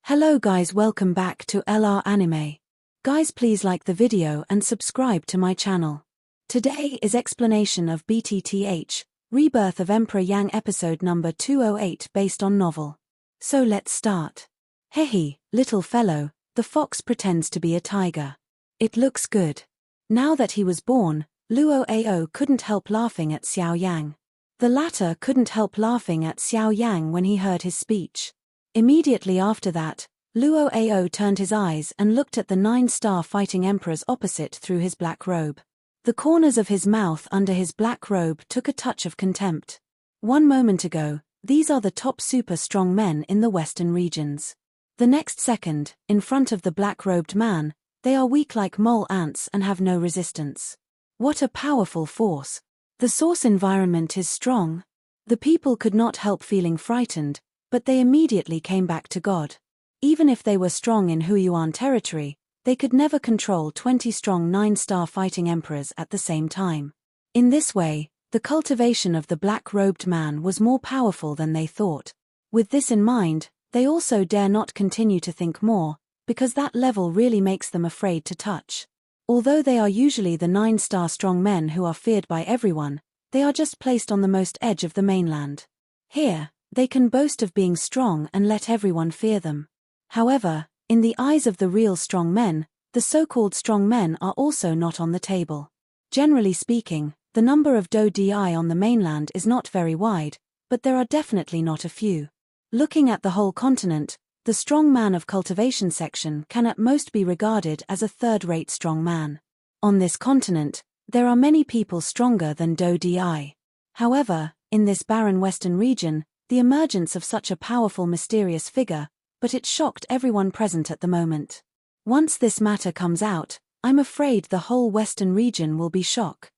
Hello guys, welcome back to LR Anime. Guys, please like the video and subscribe to my channel. Today is explanation of BTTH Rebirth of Emperor Yang episode number 208 based on novel. So let's start. Hehe, little fellow, the fox pretends to be a tiger. It looks good. Now that he was born, Luo Ao couldn't help laughing at Xiao Yang. The latter couldn't help laughing at Xiao Yang when he heard his speech. Immediately after that, Luo Ao turned his eyes and looked at the 9-star fighting emperors opposite through his black robe. The corners of his mouth under his black robe took a touch of contempt. One moment ago, these are the top super strong men in the western regions. The next second, in front of the black-robed man, they are weak like mole ants and have no resistance. What a powerful force! The source environment is strong. The people could not help feeling frightened, but they immediately came back to God. Even if they were strong in Huiyuan territory, they could never control 20 strong 9-star fighting emperors at the same time. In this way, the cultivation of the black-robed man was more powerful than they thought. With this in mind, they also dare not continue to think more, because that level really makes them afraid to touch. Although they are usually the 9-star strong men who are feared by everyone, they are just placed on the most edge of the mainland. Here, they can boast of being strong and let everyone fear them. However, in the eyes of the real strong men, the so-called strong men are also not on the table. Generally speaking, the number of Di on the mainland is not very wide, but there are definitely not a few. Looking at the whole continent, the strong man of cultivation section can at most be regarded as a third-rate strong man. On this continent, there are many people stronger than Di. However, in this barren western region, the emergence of such a powerful mysterious figure, but it shocked everyone present at the moment. Once this matter comes out, I'm afraid the whole western region will be shocked.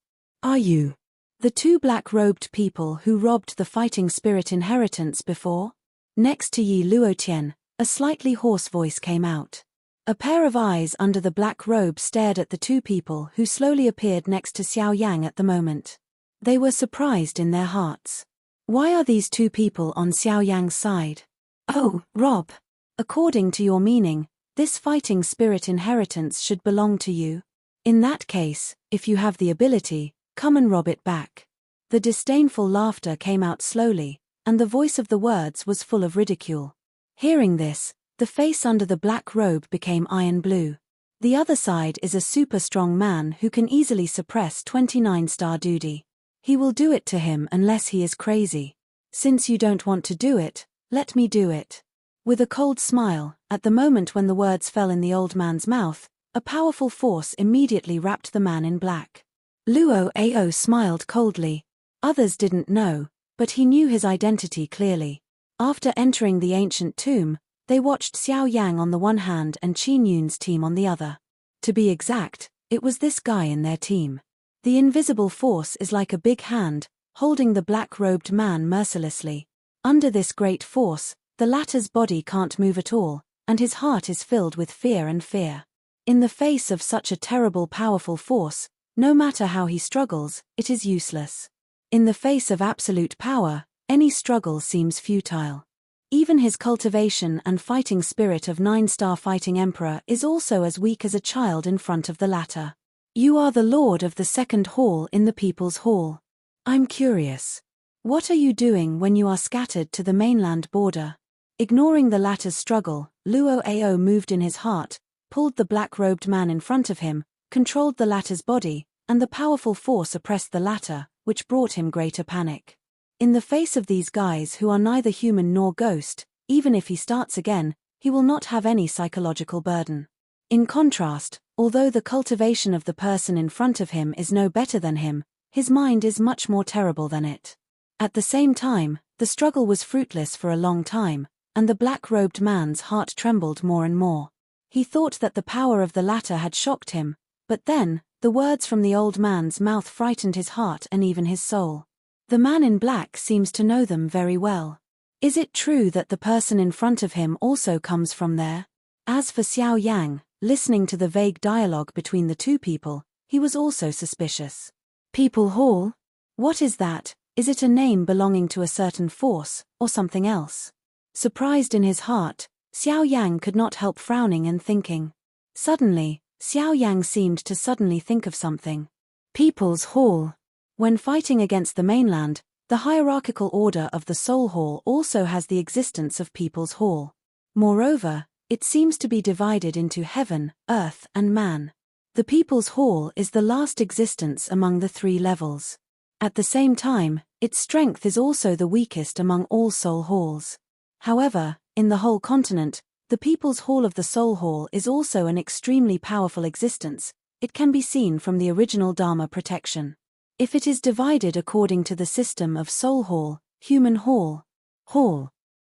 Are you the two black-robed people who robbed the fighting spirit inheritance before? Next to Yi Luotian, a slightly hoarse voice came out. A pair of eyes under the black robe stared at the two people who slowly appeared next to Xiao Yang at the moment. They were surprised in their hearts. Why are these two people on Xiao Yang's side? Oh, Rob. According to your meaning, this fighting spirit inheritance should belong to you. In that case, if you have the ability, come and rob it back. The disdainful laughter came out slowly, and the voice of the words was full of ridicule. Hearing this, the face under the black robe became iron blue. The other side is a super strong man who can easily suppress 29-star duty. He will do it to him unless he is crazy. Since you don't want to do it, let me do it. With a cold smile, at the moment when the words fell in the old man's mouth, a powerful force immediately wrapped the man in black. Luo Ao smiled coldly. Others didn't know, but he knew his identity clearly. After entering the ancient tomb, they watched Xiao Yang on the one hand and Qin Yun's team on the other. To be exact, it was this guy in their team. The invisible force is like a big hand, holding the black-robed man mercilessly. Under this great force, the latter's body can't move at all, and his heart is filled with fear and fear. In the face of such a terrible powerful force, no matter how he struggles, it is useless. In the face of absolute power, any struggle seems futile. Even his cultivation and fighting spirit of 9-star fighting emperor is also as weak as a child in front of the latter. You are the lord of the second hall in the people's hall. I'm curious. What are you doing when you are scattered to the mainland border? Ignoring the latter's struggle, Luo Ao moved in his heart, pulled the black-robed man in front of him, controlled the latter's body, and the powerful force oppressed the latter, which brought him greater panic. In the face of these guys who are neither human nor ghost, even if he starts again, he will not have any psychological burden. In contrast, although the cultivation of the person in front of him is no better than him, his mind is much more terrible than it. At the same time, the struggle was fruitless for a long time, and the black-robed man's heart trembled more and more. He thought that the power of the latter had shocked him, but then, the words from the old man's mouth frightened his heart and even his soul. The man in black seems to know them very well. Is it true that the person in front of him also comes from there? As for Xiao Yang, listening to the vague dialogue between the two people, he was also suspicious. People Hall? What is that? Is it a name belonging to a certain force, or something else? Surprised in his heart, Xiao Yang could not help frowning and thinking. Suddenly, Xiao Yang seemed to suddenly think of something. People's Hall. When fighting against the mainland, the hierarchical order of the Soul Hall also has the existence of People's Hall. Moreover, it seems to be divided into heaven, earth, and man. The People's Hall is the last existence among the three levels. At the same time, its strength is also the weakest among all Soul Halls. However, in the whole continent, the People's Hall of the Soul Hall is also an extremely powerful existence. It can be seen from the original Dharma protection. If it is divided according to the system of Soul Hall, Human Hall.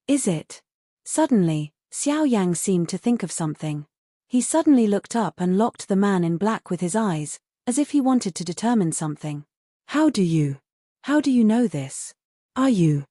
Is it? Suddenly, Xiao Yang seemed to think of something. He suddenly looked up and locked the man in black with his eyes, as if he wanted to determine something. How do you know this? Are you?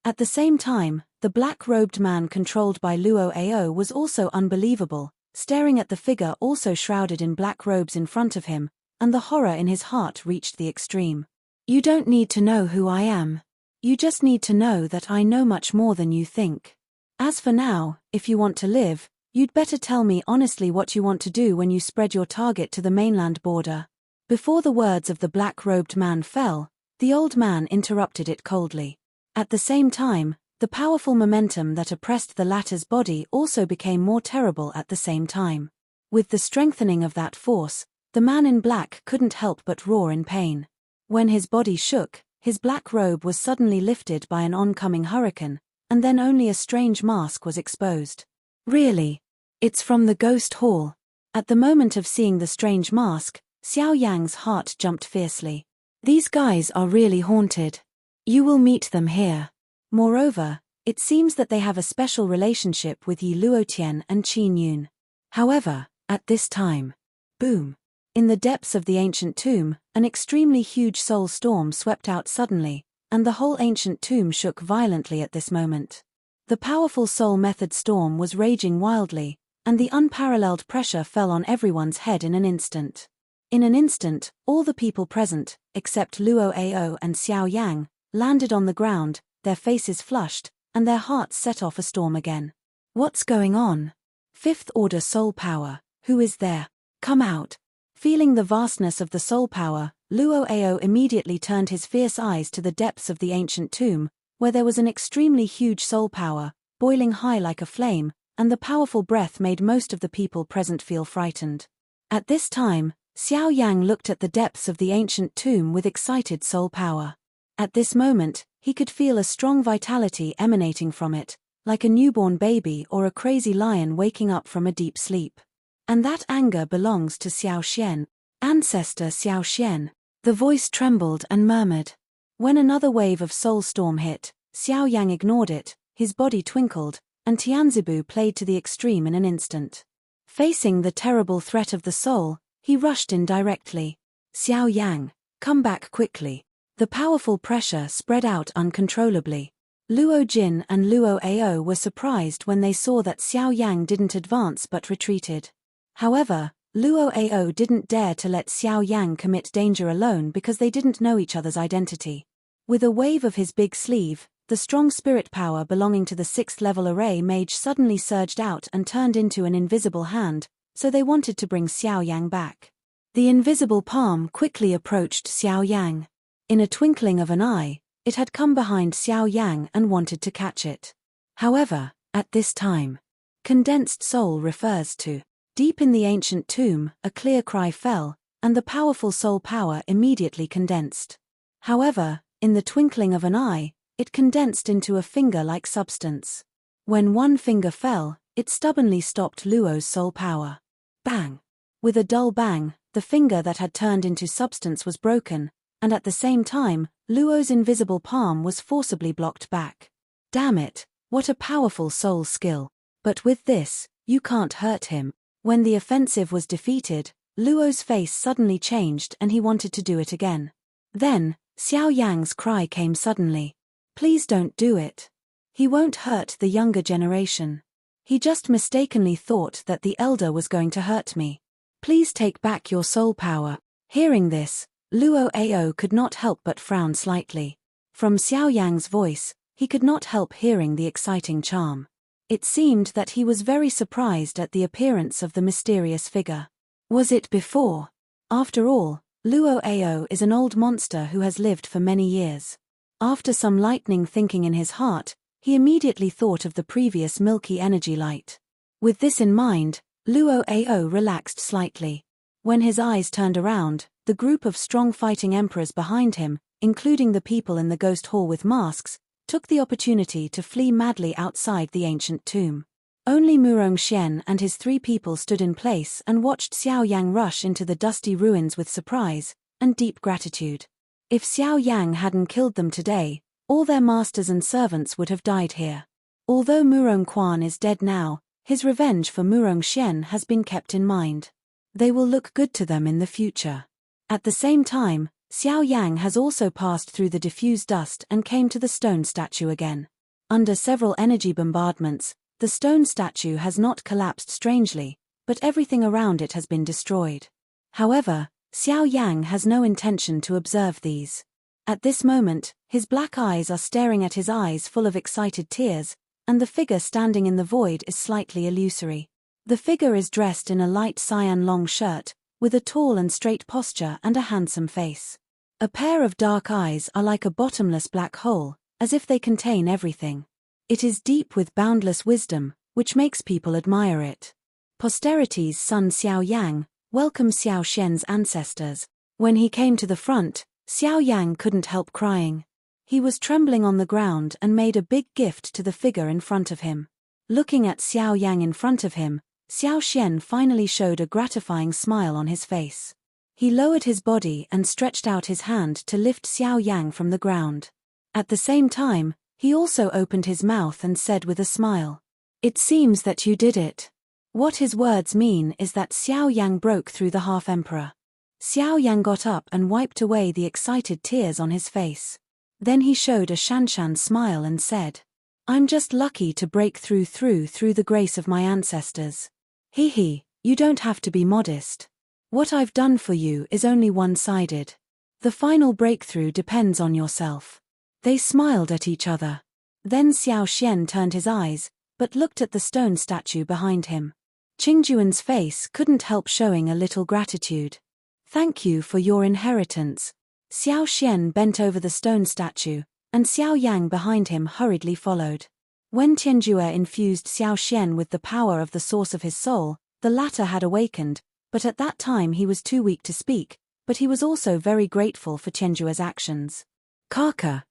At the same time, the black-robed man controlled by Luo Ao was also unbelievable, staring at the figure also shrouded in black robes in front of him, and the horror in his heart reached the extreme. You don't need to know who I am. You just need to know that I know much more than you think. As for now, if you want to live, you'd better tell me honestly what you want to do when you spread your target to the mainland border. Before the words of the black-robed man fell, the old man interrupted it coldly. At the same time, the powerful momentum that oppressed the latter's body also became more terrible at the same time. With the strengthening of that force, the man in black couldn't help but roar in pain. When his body shook, his black robe was suddenly lifted by an oncoming hurricane, and then only a strange mask was exposed. Really? It's from the Ghost Hall. At the moment of seeing the strange mask, Xiao Yang's heart jumped fiercely. These guys are really haunted. You will meet them here. Moreover, it seems that they have a special relationship with Yi Luotian and Qin Yun. However, at this time, boom! In the depths of the ancient tomb, an extremely huge soul storm swept out suddenly, and the whole ancient tomb shook violently at this moment. The powerful soul method storm was raging wildly, and the unparalleled pressure fell on everyone's head in an instant. In an instant, all the people present, except Luo Ao and Xiao Yang, landed on the ground, their faces flushed, and their hearts set off a storm again. What's going on? Fifth order soul power, who is there? Come out. Feeling the vastness of the soul power, Luo Ao immediately turned his fierce eyes to the depths of the ancient tomb, where there was an extremely huge soul power, boiling high like a flame, and the powerful breath made most of the people present feel frightened. At this time, Xiao Yang looked at the depths of the ancient tomb with excited soul power. At this moment, he could feel a strong vitality emanating from it, like a newborn baby or a crazy lion waking up from a deep sleep. And that anger belongs to Xiao Xian, ancestor Xiao Xian. The voice trembled and murmured. When another wave of soul storm hit, Xiao Yang ignored it, his body twinkled, and Tianzibu played to the extreme in an instant. Facing the terrible threat of the soul, he rushed in directly. Xiao Yang, come back quickly. The powerful pressure spread out uncontrollably. Luo Jin and Luo Ao were surprised when they saw that Xiao Yang didn't advance but retreated. However, Luo Ao didn't dare to let Xiao Yang commit danger alone because they didn't know each other's identity. With a wave of his big sleeve, the strong spirit power belonging to the 6th level array mage suddenly surged out and turned into an invisible hand, so they wanted to bring Xiao Yang back. The invisible palm quickly approached Xiao Yang. In a twinkling of an eye, it had come behind Xiao Yang and wanted to catch it. However, at this time, condensed soul refers to. Deep in the ancient tomb, a clear cry fell, and the powerful soul power immediately condensed. However, in the twinkling of an eye, it condensed into a finger-like substance. When one finger fell, it stubbornly stopped Luo's soul power. Bang! With a dull bang, the finger that had turned into substance was broken, and at the same time, Luo's invisible palm was forcibly blocked back. Damn it, what a powerful soul skill. But with this, you can't hurt him. When the offensive was defeated, Luo's face suddenly changed and he wanted to do it again. Then, Xiao Yang's cry came suddenly. Please don't do it. He won't hurt the younger generation. He just mistakenly thought that the elder was going to hurt me. Please take back your soul power. Hearing this, Luo Ao could not help but frown slightly. From Xiao Yang's voice, he could not help hearing the exciting charm. It seemed that he was very surprised at the appearance of the mysterious figure. Was it before? After all, Luo Ao is an old monster who has lived for many years. After some lightning thinking in his heart, he immediately thought of the previous milky energy light. With this in mind, Luo Ao relaxed slightly. When his eyes turned around, the group of strong fighting emperors behind him, including the people in the ghost hall with masks, took the opportunity to flee madly outside the ancient tomb. Only Murongxian and his 3 people stood in place and watched Xiao Yang rush into the dusty ruins with surprise and deep gratitude. If Xiao Yang hadn't killed them today, all their masters and servants would have died here. Although Murongquan is dead now, his revenge for Murongxian has been kept in mind. They will look good to them in the future. At the same time, Xiao Yang has also passed through the diffused dust and came to the stone statue again. Under several energy bombardments, the stone statue has not collapsed strangely, but everything around it has been destroyed. However, Xiao Yang has no intention to observe these. At this moment, his black eyes are staring at his eyes full of excited tears, and the figure standing in the void is slightly illusory. The figure is dressed in a light cyan long shirt, with a tall and straight posture and a handsome face. A pair of dark eyes are like a bottomless black hole, as if they contain everything. It is deep with boundless wisdom, which makes people admire it. Posterity's son Xiao Yang welcomed Xiao Xian's ancestors. When he came to the front, Xiao Yang couldn't help crying. He was trembling on the ground and made a big gift to the figure in front of him. Looking at Xiao Yang in front of him, Xiao Xian finally showed a gratifying smile on his face. He lowered his body and stretched out his hand to lift Xiao Yang from the ground. At the same time, he also opened his mouth and said with a smile, "It seems that you did it." What his words mean is that Xiao Yang broke through the half-emperor. Xiao Yang got up and wiped away the excited tears on his face. Then he showed a shanshan smile and said, "I'm just lucky to break through the grace of my ancestors. He, you don't have to be modest. What I've done for you is only one-sided. The final breakthrough depends on yourself." They smiled at each other. Then Xiao Xian turned his eyes, but looked at the stone statue behind him. Qingjuan's face couldn't help showing a little gratitude. "Thank you for your inheritance." Xiao Xian bent over the stone statue, and Xiao Yang behind him hurriedly followed. When Tianjue infused Xiao Xian with the power of the source of his soul, the latter had awakened, but at that time he was too weak to speak, but he was also very grateful for Tianjue's actions. Kaka.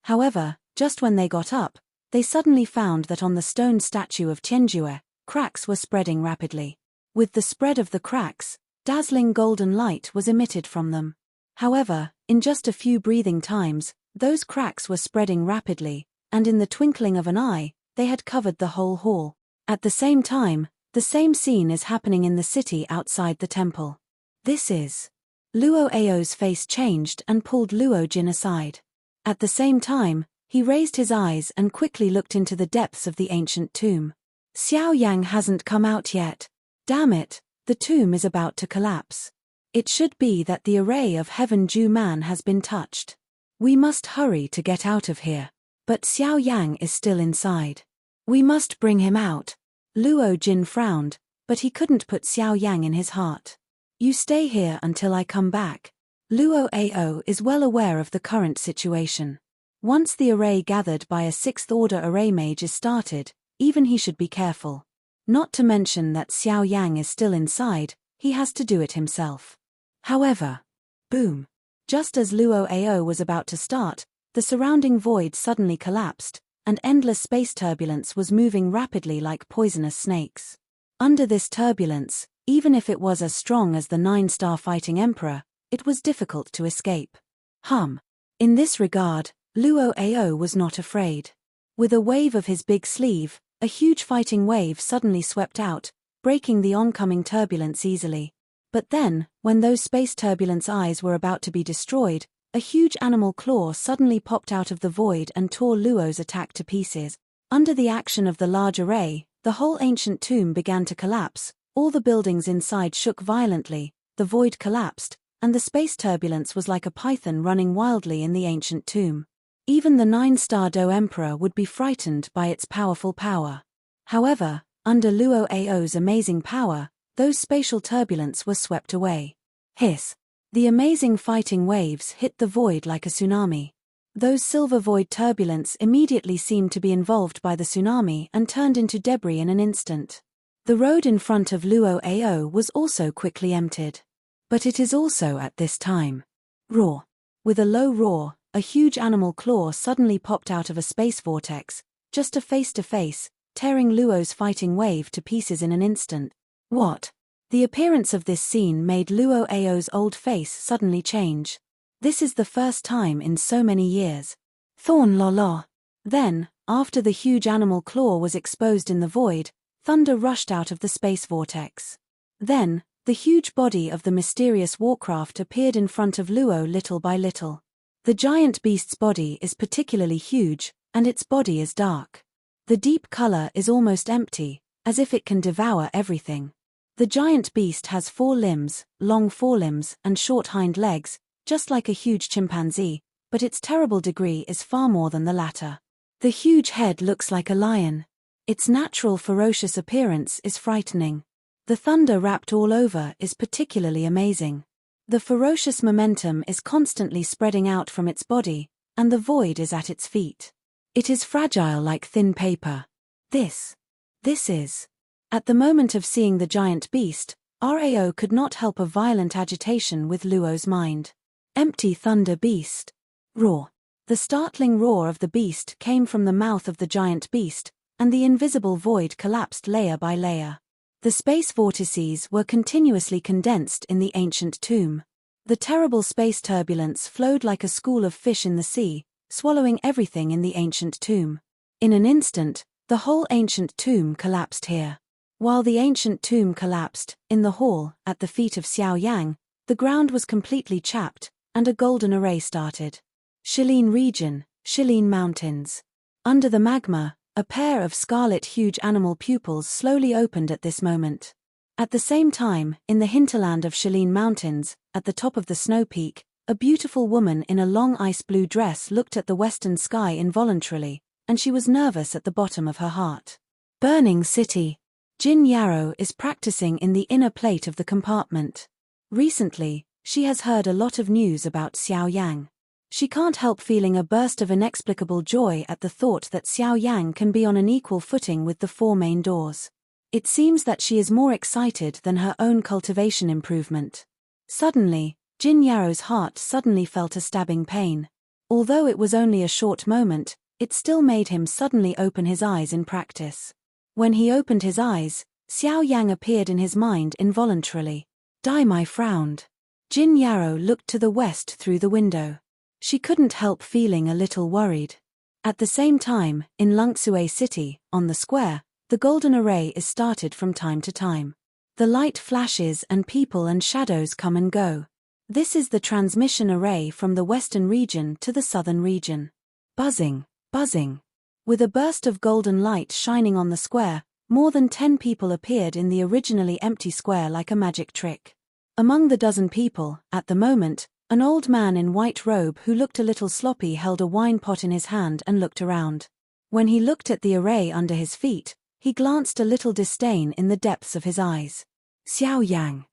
However, just when they got up, they suddenly found that on the stone statue of Tianjue, cracks were spreading rapidly. With the spread of the cracks, dazzling golden light was emitted from them. However, in just a few breathing times, those cracks were spreading rapidly, and in the twinkling of an eye, they had covered the whole hall. At the same time, the same scene is happening in the city outside the temple. This is... Luo Ao's face changed and pulled Luo Jin aside. At the same time, he raised his eyes and quickly looked into the depths of the ancient tomb. Xiao Yang hasn't come out yet. Damn it, the tomb is about to collapse. It should be that the array of Heaven Ju Man has been touched. We must hurry to get out of here. But Xiao Yang is still inside. We must bring him out. Luo Jin frowned, but he couldn't put Xiao Yang in his heart. You stay here until I come back. Luo Ao is well aware of the current situation. Once the array gathered by a 6th order array mage is started, even he should be careful. Not to mention that Xiao Yang is still inside, he has to do it himself. However, boom. Just as Luo Ao was about to start, the surrounding void suddenly collapsed, and endless space turbulence was moving rapidly like poisonous snakes. Under this turbulence, even if it was as strong as the 9-star fighting emperor, it was difficult to escape. In this regard, Luo Ao was not afraid. With a wave of his big sleeve, a huge fighting wave suddenly swept out, breaking the oncoming turbulence easily. But then, when those space turbulence eyes were about to be destroyed, a huge animal claw suddenly popped out of the void and tore Luo's attack to pieces. Under the action of the large array, the whole ancient tomb began to collapse, all the buildings inside shook violently, the void collapsed, and the space turbulence was like a python running wildly in the ancient tomb. Even the 9-star Do Emperor would be frightened by its powerful power. However, under Luo Ao's amazing power, those spatial turbulence were swept away. Hiss! The amazing fighting waves hit the void like a tsunami. Those silver void turbulence immediately seemed to be involved by the tsunami and turned into debris in an instant. The road in front of Luo Ao was also quickly emptied. But it is also at this time. Roar! With a low roar, a huge animal claw suddenly popped out of a space vortex, just a face-to-face, tearing Luo's fighting wave to pieces in an instant. What? The appearance of this scene made Luo Ao's old face suddenly change. This is the first time in so many years. Thorn la la. Then, after the huge animal claw was exposed in the void, thunder rushed out of the space vortex. Then, the huge body of the mysterious warcraft appeared in front of Luo little by little. The giant beast's body is particularly huge, and its body is dark. The deep color is almost empty, as if it can devour everything. The giant beast has 4 limbs, long forelimbs and short hind legs, just like a huge chimpanzee, but its terrible degree is far more than the latter. The huge head looks like a lion. Its natural ferocious appearance is frightening. The thunder wrapped all over is particularly amazing. The ferocious momentum is constantly spreading out from its body, and the void is at its feet. It is fragile like thin paper. This is. At the moment of seeing the giant beast, Rao could not help a violent agitation with Luo's mind. Empty thunder beast. Roar. The startling roar of the beast came from the mouth of the giant beast, and the invisible void collapsed layer by layer. The space vortices were continuously condensed in the ancient tomb. The terrible space turbulence flowed like a school of fish in the sea, swallowing everything in the ancient tomb. In an instant, the whole ancient tomb collapsed here. While the ancient tomb collapsed, in the hall, at the feet of Xiao Yang, the ground was completely chapped, and a golden array started. Shilin region, Shilin Mountains. Under the magma, a pair of scarlet huge animal pupils slowly opened at this moment. At the same time, in the hinterland of Shilin Mountains, at the top of the snow peak, a beautiful woman in a long ice blue dress looked at the western sky involuntarily, and she was nervous at the bottom of her heart. Burning city. Jin Yarrow is practicing in the inner plate of the compartment. Recently, she has heard a lot of news about Xiao Yang. She can't help feeling a burst of inexplicable joy at the thought that Xiao Yang can be on an equal footing with the 4 main doors. It seems that she is more excited than her own cultivation improvement. Suddenly, Jin Yarrow's heart suddenly felt a stabbing pain. Although it was only a short moment, it still made him suddenly open his eyes in practice. When he opened his eyes, Xiao Yang appeared in his mind involuntarily. Dai Mai frowned. Jin Yarrow looked to the west through the window. She couldn't help feeling a little worried. At the same time, in Lungsue City, on the square, the golden array is started from time to time. The light flashes and people and shadows come and go. This is the transmission array from the western region to the southern region. Buzzing, buzzing. With a burst of golden light shining on the square, more than 10 people appeared in the originally empty square like a magic trick. Among the dozen people, at the moment, an old man in white robe who looked a little sloppy held a wine pot in his hand and looked around. When he looked at the array under his feet, he glanced a little disdain in the depths of his eyes. Xiao Yang.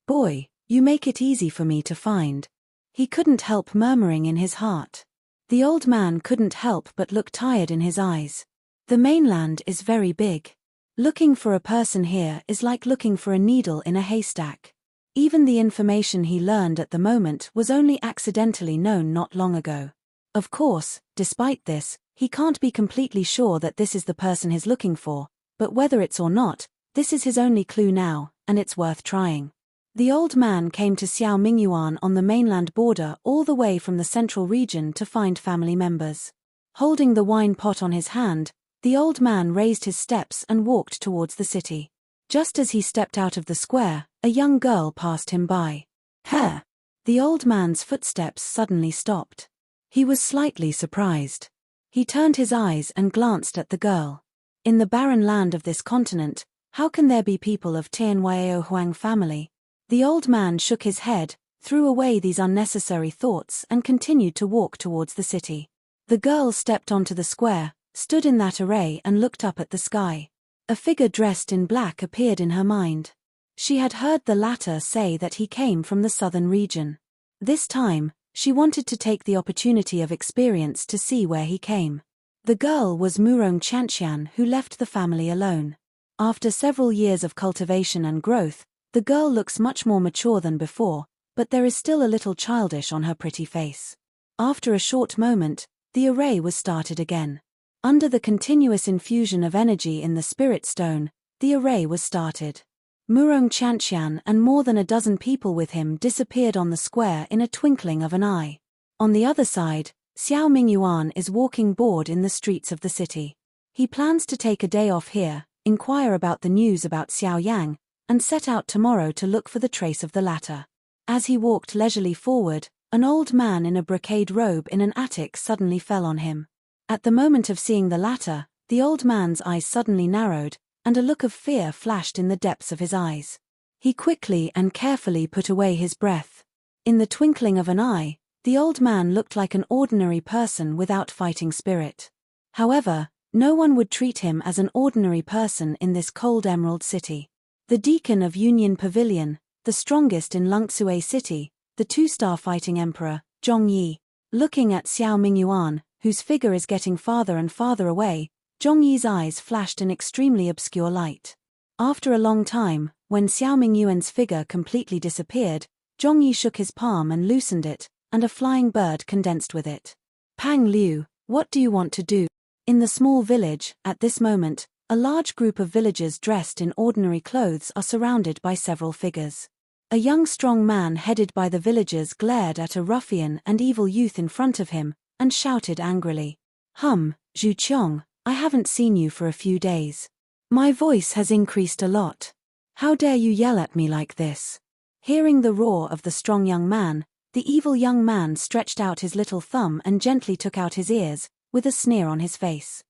Boy, you make it easy for me to find. He couldn't help murmuring in his heart. The old man couldn't help but look tired in his eyes. The mainland is very big. Looking for a person here is like looking for a needle in a haystack. Even the information he learned at the moment was only accidentally known not long ago. Of course, despite this, he can't be completely sure that this is the person he's looking for, but whether it's or not, this is his only clue now, and it's worth trying. The old man came to Xiao Mingyuan on the mainland border all the way from the central region to find family members. Holding the wine pot on his hand, the old man raised his steps and walked towards the city. Just as he stepped out of the square, a young girl passed him by. Her! The old man's footsteps suddenly stopped. He was slightly surprised. He turned his eyes and glanced at the girl. In the barren land of this continent, how can there be people of Tianyao Huang family? The old man shook his head, threw away these unnecessary thoughts and continued to walk towards the city. The girl stepped onto the square, stood in that array and looked up at the sky. A figure dressed in black appeared in her mind. She had heard the latter say that he came from the southern region. This time, she wanted to take the opportunity of experience to see where he came. The girl was Murong Chantian, who left the family alone. After several years of cultivation and growth, the girl looks much more mature than before, but there is still a little childish on her pretty face. After a short moment, the array was started again. Under the continuous infusion of energy in the spirit stone, the array was started. Murong Chantian and more than a dozen people with him disappeared on the square in a twinkling of an eye. On the other side, Xiao Mingyuan is walking bored in the streets of the city. He plans to take a day off here, inquire about the news about Xiao Yang, and set out tomorrow to look for the trace of the latter. As he walked leisurely forward, an old man in a brocade robe in an attic suddenly fell on him. At the moment of seeing the latter, the old man's eyes suddenly narrowed, and a look of fear flashed in the depths of his eyes. He quickly and carefully put away his breath. In the twinkling of an eye, the old man looked like an ordinary person without fighting spirit. However, no one would treat him as an ordinary person in this cold Emerald City. The deacon of Union Pavilion, the strongest in Lungsue City, the two-star fighting emperor, Zhong Yi. Looking at Xiao Mingyuan, whose figure is getting farther and farther away, Zhong Yi's eyes flashed an extremely obscure light. After a long time, when Xiao Mingyuan's figure completely disappeared, Zhong Yi shook his palm and loosened it, and a flying bird condensed with it. Pang Liu, what do you want to do? In the small village, at this moment, a large group of villagers dressed in ordinary clothes are surrounded by several figures. A young strong man headed by the villagers glared at a ruffian and evil youth in front of him, and shouted angrily. Zhu Qiong, I haven't seen you for a few days. My voice has increased a lot. How dare you yell at me like this? Hearing the roar of the strong young man, the evil young man stretched out his little thumb and gently took out his ears, with a sneer on his face.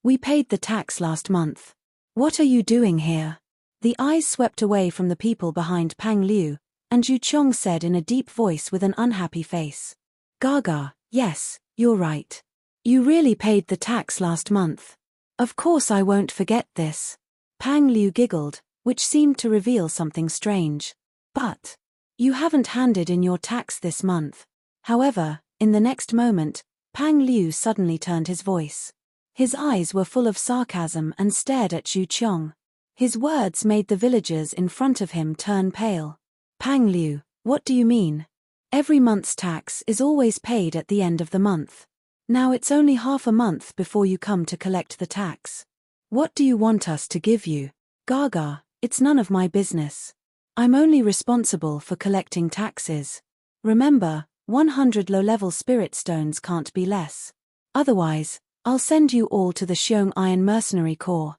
We paid the tax last month. What are you doing here? The eyes swept away from the people behind Pang Liu, and Zhu Qiong said in a deep voice with an unhappy face. Gaga, yes, you're right. You really paid the tax last month. Of course I won't forget this. Pang Liu giggled, which seemed to reveal something strange. But you haven't handed in your tax this month. However, in the next moment, Pang Liu suddenly turned his voice. His eyes were full of sarcasm and stared at Zhu Qiong. His words made the villagers in front of him turn pale. Pang Liu, what do you mean? Every month's tax is always paid at the end of the month. Now it's only half a month before you come to collect the tax. What do you want us to give you? Gaga, it's none of my business. I'm only responsible for collecting taxes. Remember, 100 low-level spirit stones can't be less. Otherwise, I'll send you all to the Xiong Iron Mercenary Corps.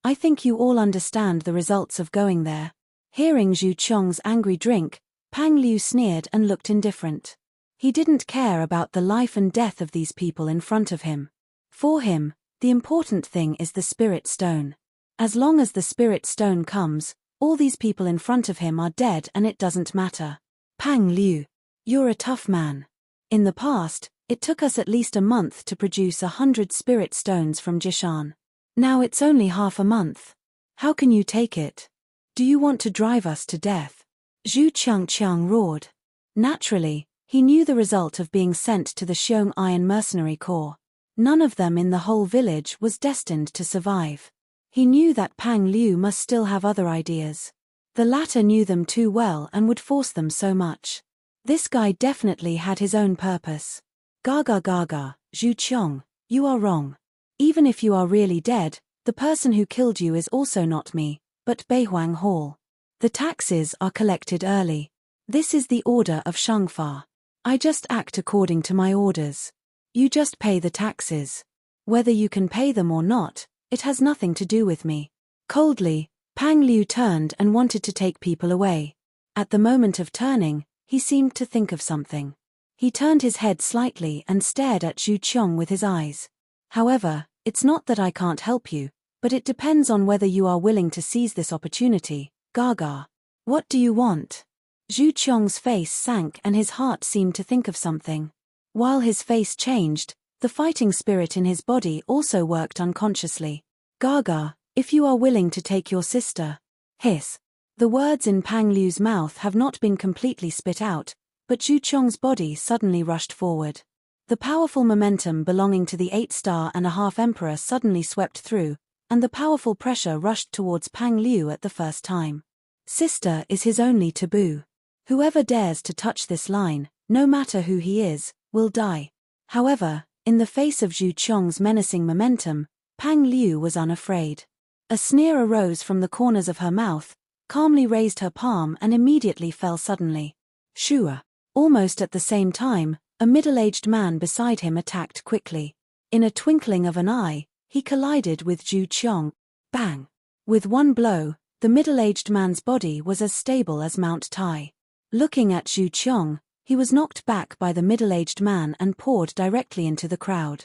I think you all understand the results of going there. Hearing Zhu Qiong's angry drink, Pang Liu sneered and looked indifferent. He didn't care about the life and death of these people in front of him. For him, the important thing is the spirit stone. As long as the spirit stone comes, all these people in front of him are dead and it doesn't matter. Pang Liu, you're a tough man. In the past, it took us at least a month to produce 100 spirit stones from Jishan. Now it's only half a month. How can you take it? Do you want to drive us to death? Zhu Qiang roared. Naturally, he knew the result of being sent to the Xiong Iron Mercenary Corps. None of them in the whole village was destined to survive. He knew that Pang Liu must still have other ideas. The latter knew them too well and would force them so much. This guy definitely had his own purpose. Gaga, Zhu Qiong, you are wrong. Even if you are really dead, the person who killed you is also not me, but Beihuang Hall. The taxes are collected early. This is the order of Shangfa. I just act according to my orders. You just pay the taxes. Whether you can pay them or not, it has nothing to do with me. Coldly, Pang Liu turned and wanted to take people away. At the moment of turning, he seemed to think of something. He turned his head slightly and stared at Zhu Qiong with his eyes. However, it's not that I can't help you, but it depends on whether you are willing to seize this opportunity. Gaga. What do you want? Zhu Qiong's face sank and his heart seemed to think of something. While his face changed, the fighting spirit in his body also worked unconsciously. Gaga, if you are willing to take your sister. Hiss. The words in Pang Liu's mouth have not been completely spit out, but Zhu Qiong's body suddenly rushed forward. The powerful momentum belonging to the 8.5-star Emperor suddenly swept through, and the powerful pressure rushed towards Pang Liu at the first time. Sister is his only taboo. Whoever dares to touch this line, no matter who he is, will die. However, in the face of Zhu Qiong's menacing momentum, Pang Liu was unafraid. A sneer arose from the corners of her mouth, calmly raised her palm and immediately fell suddenly. Shua. Almost at the same time, a middle-aged man beside him attacked quickly. In a twinkling of an eye, he collided with Zhu Qiong. Bang! With one blow, the middle-aged man's body was as stable as Mount Tai. Looking at Zhu Qiong, he was knocked back by the middle-aged man and poured directly into the crowd.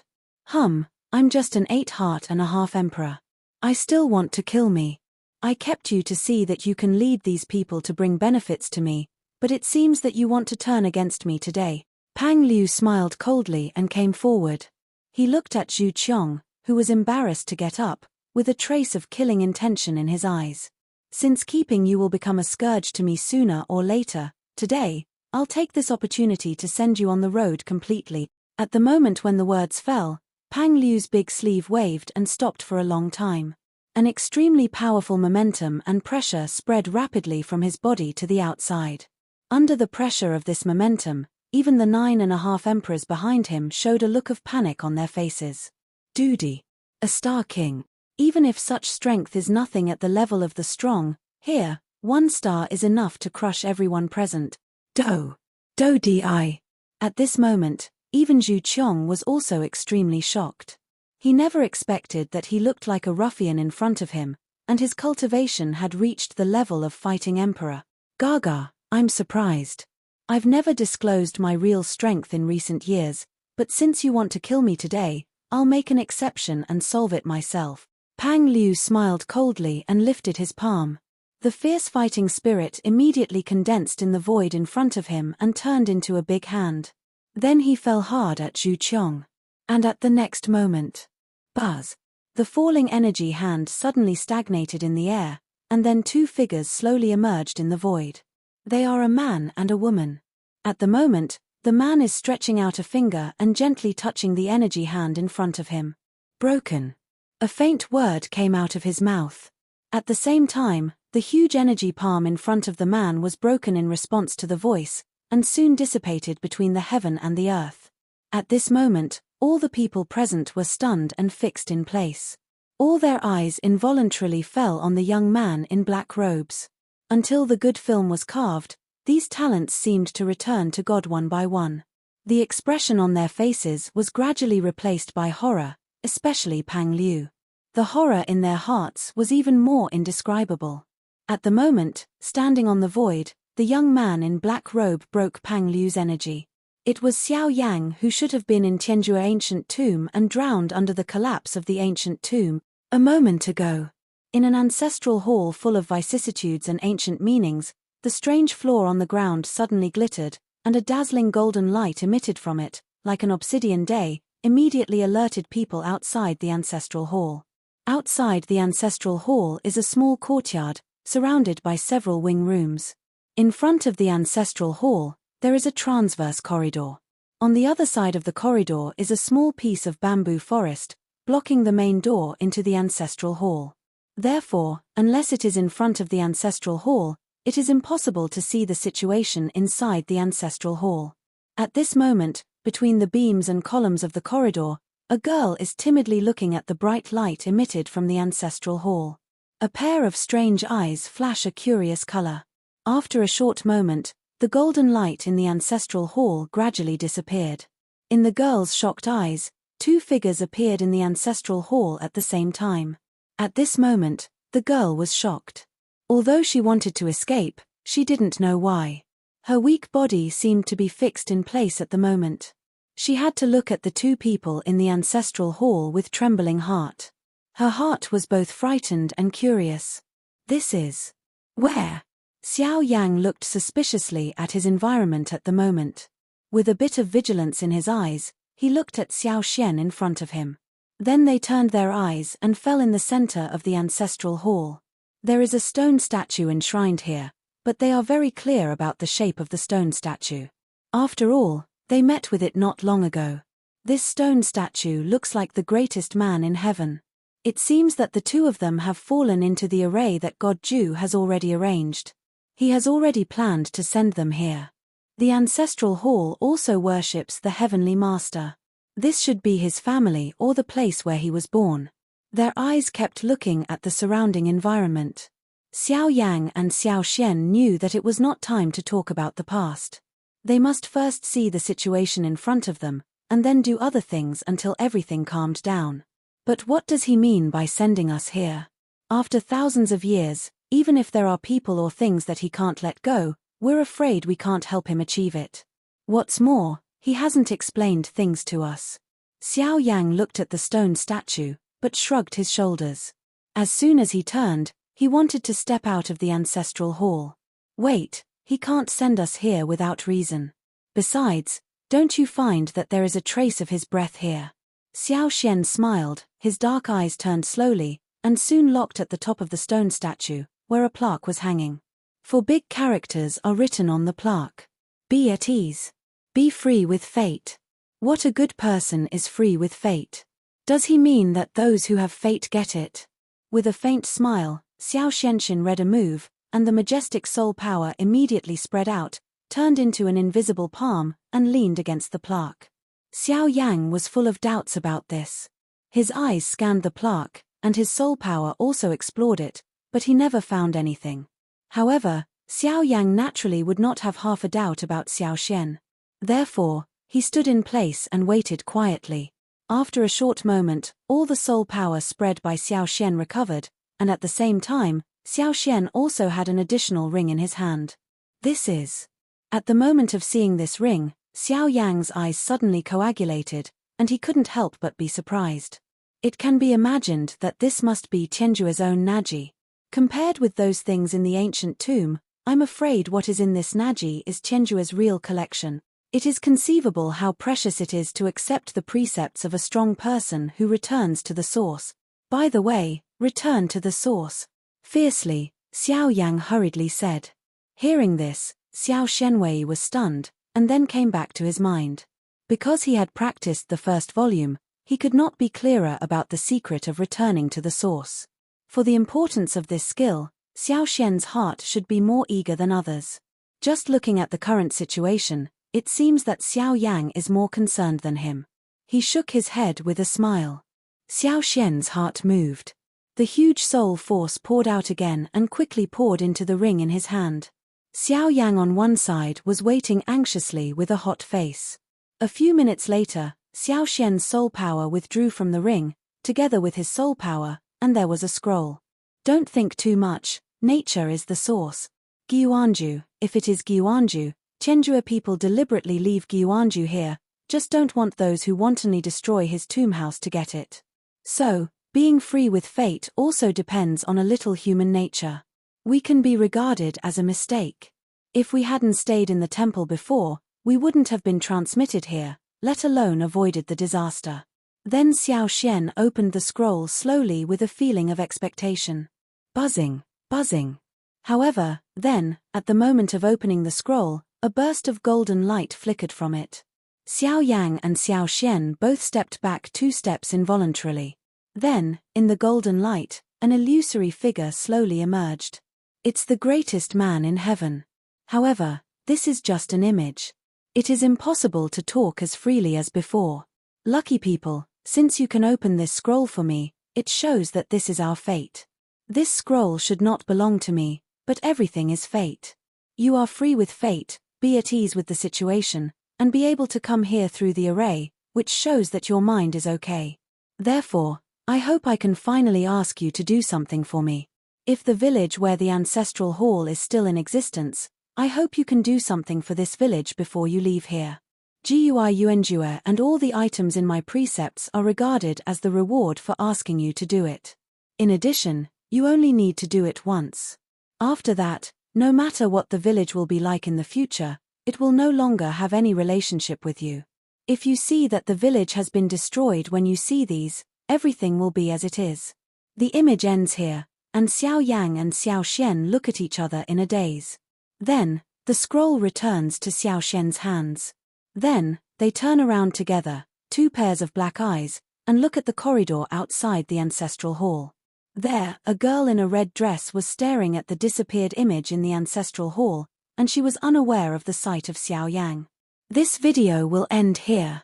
I'm just an 8.5 emperor. I still want to kill me. I kept you to see that you can lead these people to bring benefits to me, but it seems that you want to turn against me today. Pang Liu smiled coldly and came forward. He looked at Zhu Qiong, who was embarrassed to get up, with a trace of killing intention in his eyes. Since keeping you will become a scourge to me sooner or later, today, I'll take this opportunity to send you on the road completely. At the moment when the words fell, Pang Liu's big sleeve waved and stopped for a long time. An extremely powerful momentum and pressure spread rapidly from his body to the outside. Under the pressure of this momentum, even the 9.5 emperors behind him showed a look of panic on their faces. Duty. A star king. Even if such strength is nothing at the level of the strong, here, 1 star is enough to crush everyone present. Do-di. At this moment, even Zhu Qiong was also extremely shocked. He never expected that he looked like a ruffian in front of him, and his cultivation had reached the level of fighting emperor. Gaga, I'm surprised. I've never disclosed my real strength in recent years, but since you want to kill me today, I'll make an exception and solve it myself. Pang Liu smiled coldly and lifted his palm. The fierce fighting spirit immediately condensed in the void in front of him and turned into a big hand. Then he fell hard at Zhu Qiong. And at the next moment, buzz! The falling energy hand suddenly stagnated in the air, and then 2 figures slowly emerged in the void. They are a man and a woman. At the moment, the man is stretching out a finger and gently touching the energy hand in front of him. Broken. A faint word came out of his mouth. At the same time, the huge energy palm in front of the man was broken in response to the voice, and soon dissipated between the heaven and the earth. At this moment, all the people present were stunned and fixed in place. All their eyes involuntarily fell on the young man in black robes. Until the good film was carved, these talents seemed to return to God one by one. The expression on their faces was gradually replaced by horror, especially Pang Liu. The horror in their hearts was even more indescribable. At the moment, standing on the void, the young man in black robe broke Pang Liu's energy. It was Xiao Yan who should have been in Tianjua ancient tomb and drowned under the collapse of the ancient tomb a moment ago. In an ancestral hall full of vicissitudes and ancient meanings, the strange floor on the ground suddenly glittered, and a dazzling golden light emitted from it, like an obsidian day, immediately alerted people outside the ancestral hall. Outside the ancestral hall is a small courtyard, surrounded by several wing rooms. In front of the ancestral hall, there is a transverse corridor. On the other side of the corridor is a small piece of bamboo forest, blocking the main door into the ancestral hall. Therefore, unless it is in front of the ancestral hall, it is impossible to see the situation inside the ancestral hall. At this moment, between the beams and columns of the corridor, a girl is timidly looking at the bright light emitted from the ancestral hall. A pair of strange eyes flash a curious color. After a short moment, the golden light in the ancestral hall gradually disappeared. In the girl's shocked eyes, 2 figures appeared in the ancestral hall at the same time. At this moment, the girl was shocked. Although she wanted to escape, she didn't know why. Her weak body seemed to be fixed in place at the moment. She had to look at the 2 people in the ancestral hall with trembling heart. Her heart was both frightened and curious. This is... where? Xiao Yang looked suspiciously at his environment at the moment. With a bit of vigilance in his eyes, he looked at Xiao Xian in front of him. Then they turned their eyes and fell in the center of the ancestral hall. There is a stone statue enshrined here, but they are very clear about the shape of the stone statue. After all, they met with it not long ago. This stone statue looks like the greatest man in heaven. It seems that the two of them have fallen into the array that God Ju has already arranged. He has already planned to send them here. The ancestral hall also worships the Heavenly Master. This should be his family or the place where he was born. Their eyes kept looking at the surrounding environment. Xiao Yang and Xiao Xian knew that it was not time to talk about the past. They must first see the situation in front of them, and then do other things until everything calmed down. But what does he mean by sending us here? After thousands of years, even if there are people or things that he can't let go, we're afraid we can't help him achieve it. What's more, he hasn't explained things to us. Xiao Yang looked at the stone statue, but shrugged his shoulders. As soon as he turned, he wanted to step out of the ancestral hall. Wait, he can't send us here without reason. Besides, don't you find that there is a trace of his breath here? Xiao Xian smiled, his dark eyes turned slowly, and soon locked at the top of the stone statue, where a plaque was hanging. 4 big characters are written on the plaque. Be at ease. Be free with fate. What a good person is free with fate. Does he mean that those who have fate get it? With a faint smile, Xiao Xianxin read a move, and the majestic soul power immediately spread out, turned into an invisible palm, and leaned against the plaque. Xiao Yang was full of doubts about this. His eyes scanned the plaque, and his soul power also explored it, but he never found anything. However, Xiao Yang naturally would not have half a doubt about Xiao Xian. Therefore, he stood in place and waited quietly. After a short moment, all the soul power spread by Xiao Xian recovered, and at the same time, Xiao Xian also had an additional ring in his hand. This is. At the moment of seeing this ring, Xiao Yang's eyes suddenly coagulated, and he couldn't help but be surprised. It can be imagined that this must be Tianjue's own Naji. Compared with those things in the ancient tomb, I'm afraid what is in this Naji is Tianjue's real collection. It is conceivable how precious it is to accept the precepts of a strong person who returns to the source. By the way, return to the source. Fiercely, Xiao Yang hurriedly said. Hearing this, Xiao Shenwei was stunned, and then came back to his mind. Because he had practiced the first volume, he could not be clearer about the secret of returning to the source. For the importance of this skill, Xiao Xian's heart should be more eager than others. Just looking at the current situation, it seems that Xiao Yang is more concerned than him. He shook his head with a smile. Xiao Xian's heart moved. The huge soul force poured out again and quickly poured into the ring in his hand. Xiao Yang on one side was waiting anxiously with a hot face. A few minutes later, Xiao Xian's soul power withdrew from the ring, together with his soul power, and there was a scroll. Don't think too much, nature is the source. Guanju, if it is Guanju, Tianjue people deliberately leave Guanju here, just don't want those who wantonly destroy his tomb house to get it. So, being free with fate also depends on a little human nature. We can be regarded as a mistake. If we hadn't stayed in the temple before, we wouldn't have been transmitted here, let alone avoided the disaster. Then Xiao Xian opened the scroll slowly with a feeling of expectation. Buzzing, buzzing. However, then, at the moment of opening the scroll, a burst of golden light flickered from it. Xiao Yang and Xiao Xian both stepped back 2 steps involuntarily. Then, in the golden light, an illusory figure slowly emerged. It's the greatest man in heaven. However, this is just an image. It is impossible to talk as freely as before. Lucky people, since you can open this scroll for me, it shows that this is our fate. This scroll should not belong to me, but everything is fate. You are free with fate, be at ease with the situation, and be able to come here through the array, which shows that your mind is okay. Therefore, I hope I can finally ask you to do something for me. If the village where the ancestral hall is still in existence, I hope you can do something for this village before you leave here. Guiyuenjue and all the items in my precepts are regarded as the reward for asking you to do it. In addition, you only need to do it once. After that, no matter what the village will be like in the future, It will no longer have any relationship with you. If you see that the village has been destroyed when you see these, everything will be as it is. The image ends here, and Xiao Yang and Xiao Xian look at each other in a daze. Then, the scroll returns to Xiao Xian's hands. Then, they turn around together, two pairs of black eyes, and look at the corridor outside the ancestral hall. There, a girl in a red dress was staring at the disappeared image in the ancestral hall, and she was unaware of the sight of Xiao Yang. This video will end here.